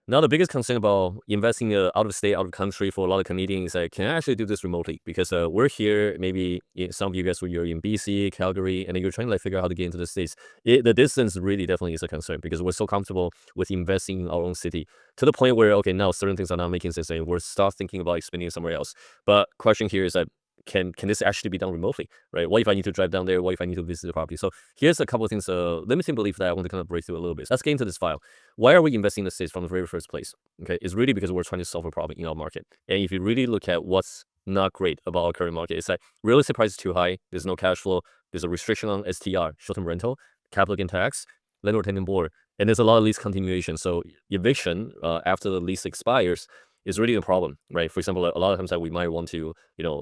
Now, the biggest concern about investing out of state, out of country for a lot of Canadians is that can I actually do this remotely? Because we're here, maybe some of you guys, you're in BC, Calgary, and then you're trying to like figure out how to get into the States. The distance really definitely is a concern because we're so comfortable with investing in our own city to the point where, okay, now certain things are not making sense and we're start thinking about expanding somewhere else. But question here is that can this actually be done remotely, right? What if I need to drive down there? What if I need to visit the property? So here's a couple of things, limiting belief that I want to kind of break through a little bit. Let's get into this file. Why are we investing in the States from the very first place? Okay, it's really because we're trying to solve a problem in our market. And if you really look at what's not great about our current market, it's that real estate price is too high. There's no cash flow. There's a restriction on STR, short-term rental, capital gain tax, landlord tenant board, and there's a lot of lease continuation. So eviction after the lease expires is really a problem, right? For example, a lot of times that we might want to,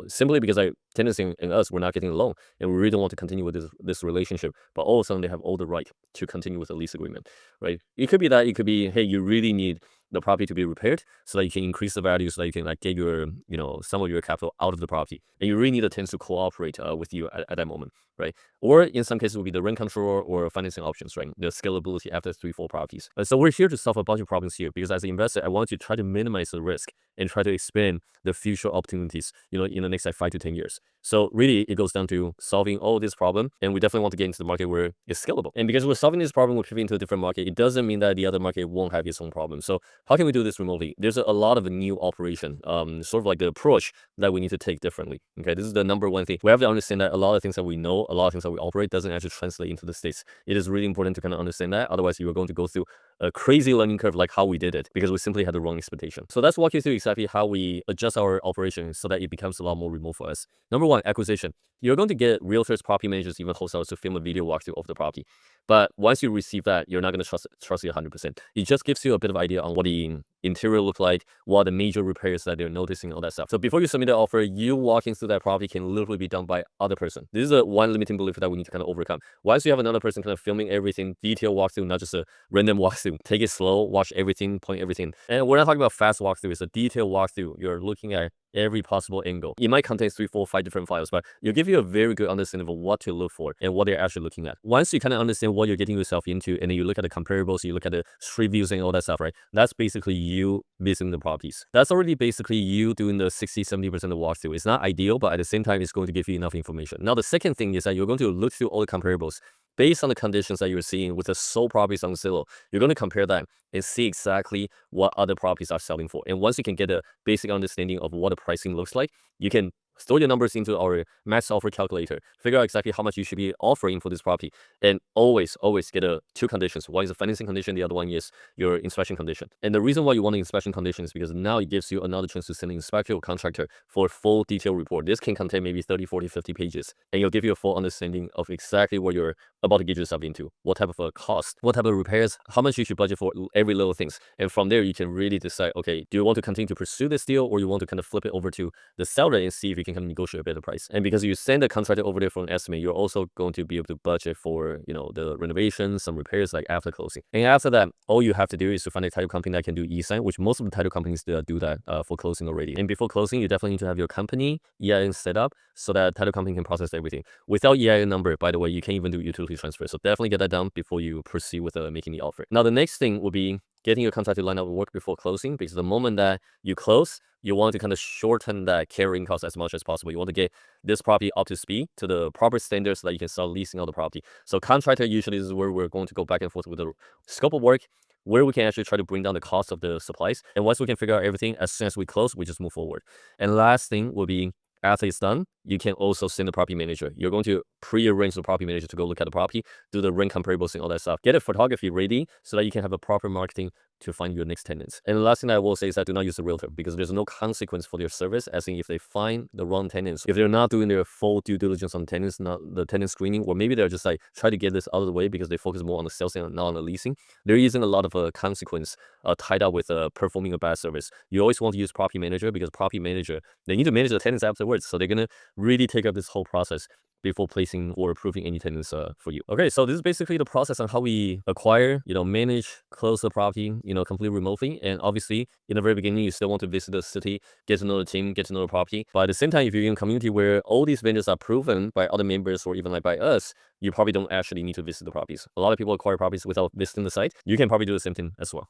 simply because tenants and us, we're not getting a loan, and we really don't want to continue with this relationship, but all of a sudden they have all the right to continue with the lease agreement, right? It could be that, it could be, hey, you really need the property to be repaired so that you can increase the value, so that you can like get your, some of your capital out of the property, and you really need the tenants to cooperate with you at that moment, right? Or in some cases, it will be the rent control or financing options, right? The scalability after 3, 4 properties. So we're here to solve a bunch of problems here because as an investor, I want to try to minimize the risk and try to expand the future opportunities, in the next like 5 to 10 years. So really, it goes down to solving all this problem, and we definitely want to get into the market where it's scalable. And because we're solving this problem, we're pivoting to a different market. It doesn't mean that the other market won't have its own problems. So how can we do this remotely? There's a lot of new operation, sort of like the approach that we need to take differently. Okay, this is the number one thing. We have to understand that a lot of things that we know, a lot of things that we operate doesn't actually translate into the States. It is really important to kind of understand that. Otherwise, you are going to go through a crazy learning curve like how we did it because we simply had the wrong expectation. So let's walk you through exactly how we adjust our operations so that it becomes a lot more remote for us. Number one, acquisition. You're going to get realtors, property managers, even wholesalers to film a video walkthrough of the property. But once you receive that, you're not going to trust it 100%. It just gives you a bit of idea on what the interior look like, what are the major repairs that they're noticing, all that stuff. So before you submit the offer, you walking through that property can literally be done by other person. This is a one limiting belief that we need to kind of overcome. Once you have another person kind of filming everything, detailed walkthrough, not just a random walkthrough. Take it slow, watch everything, point everything. And we're not talking about fast walkthrough, it's a detailed walkthrough. You're looking at every possible angle. It might contain 3, 4, 5 different files, but it'll give you a very good understanding of what to look for and what they're actually looking at. Once you kind of understand what you're getting yourself into, and then you look at the comparables, you look at the street views and all that stuff, right? That's basically you visiting the properties. That's already basically you doing the 60-70% of walkthrough. It's not ideal, but at the same time, it's going to give you enough information. Now, the second thing is that you're going to look through all the comparables. Based on the conditions that you're seeing with the sold properties on Zillow, you're going to compare them and see exactly what other properties are selling for. And once you can get a basic understanding of what the pricing looks like, you can throw your numbers into our max offer calculator, figure out exactly how much you should be offering for this property, and always get two conditions. One is a financing condition, the other one is your inspection condition. And the reason why you want the inspection condition is because now it gives you another chance to send an inspector or contractor for a full detailed report. This can contain maybe 30, 40, 50 pages, and it'll give you a full understanding of exactly what you're about to get yourself into, what type of a cost, what type of repairs, how much you should budget for every little things. And from there, you can really decide, okay, do you want to continue to pursue this deal, or you want to kind of flip it over to the seller and see if you can kind of negotiate a better price. And because you send the contractor over there for an estimate, you're also going to be able to budget for, the renovations, some repairs like after closing. And after that, all you have to do is to find a title company that can do e-sign, which most of the title companies do that for closing already. And before closing, you definitely need to have your company EIN set up so that title company can process everything. Without EIN number, by the way, you can't even do utility transfer. So definitely get that done before you proceed with making the offer. Now, the next thing will be getting your contract to line up work before closing, because the moment that you close, you want to kind of shorten that carrying cost as much as possible. You want to get this property up to speed to the proper standards so that you can start leasing out the property. So contractor usually is where we're going to go back and forth with the scope of work, where we can actually try to bring down the cost of the supplies. And once we can figure out everything, as soon as we close, we just move forward. And last thing will be, after it's done, you can also send the property manager. You're going to pre-arrange the property manager to go look at the property, do the rent comparables and all that stuff. Get a photography ready so that you can have a proper marketing to find your next tenants. And the last thing I will say is that do not use a realtor, because there's no consequence for their service, as in if they find the wrong tenants, if they're not doing their full due diligence on tenants, not the tenant screening, or maybe they're just like try to get this out of the way because they focus more on the sales and not on the leasing, there isn't a lot of consequence tied up with performing a bad service. You always want to use property manager, because property manager, they need to manage the tenants afterwards. So they're going to really take up this whole process before placing or approving any tenants for you. Okay, so this is basically the process on how we acquire, manage, close the property, completely remotely. And obviously, in the very beginning, you still want to visit the city, get to know the team, get to know the property. But at the same time, if you're in a community where all these vendors are proven by other members or even like by us, you probably don't actually need to visit the properties. A lot of people acquire properties without visiting the site. You can probably do the same thing as well.